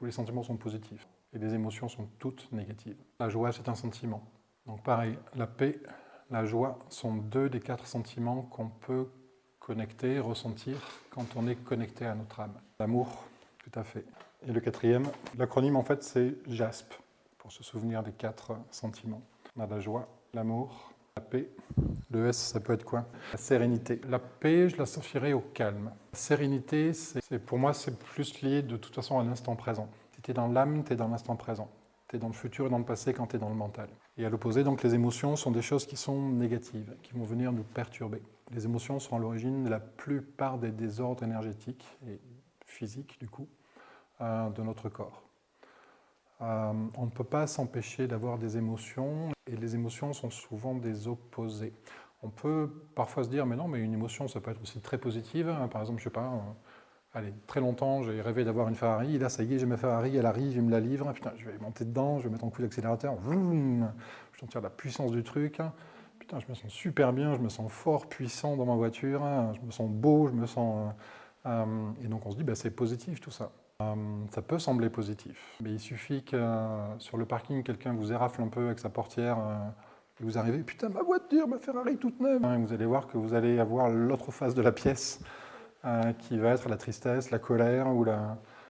Tous les sentiments sont positifs et les émotions sont toutes négatives. La joie, c'est un sentiment. Donc pareil, la paix, la joie sont 2 des 4 sentiments qu'on peut connecter, ressentir quand on est connecté à notre âme. L'amour, tout à fait. Et le 4e, l'acronyme en fait c'est JASP, pour se souvenir des 4 sentiments. On a la joie, l'amour, la paix. Le S, ça peut être quoi? La sérénité. La paix, je l'associerais au calme. La sérénité, pour moi, c'est plus lié de toute façon à l'instant présent. Si tu es dans l'âme, tu es dans l'instant présent. Tu es dans le futur et dans le passé quand tu es dans le mental. Et à l'opposé, donc les émotions sont des choses qui sont négatives, qui vont venir nous perturber. Les émotions sont à l'origine de la plupart des désordres énergétiques et physiques, du coup, de notre corps. On ne peut pas s'empêcher d'avoir des émotions, et les émotions sont souvent des opposés. On peut parfois se dire, mais non, mais une émotion, ça peut être aussi très positive. Par exemple, je sais pas, allez, très longtemps, j'ai rêvé d'avoir une Ferrari, et là, ça y est, j'ai ma Ferrari, elle arrive, il me la livre, putain, je vais monter dedans, je vais mettre un coup d'accélérateur, je vais sentir la puissance du truc, putain, je me sens super bien, je me sens fort, puissant dans ma voiture, je me sens beau, je me sens... et donc on se dit, bah, c'est positif tout ça. Ça peut sembler positif, mais il suffit que sur le parking, quelqu'un vous érafle un peu avec sa portière, et vous arrivez, putain, ma voiture, ma Ferrari toute neuve. Vous allez voir que vous allez avoir l'autre face de la pièce, qui va être la tristesse, la colère ou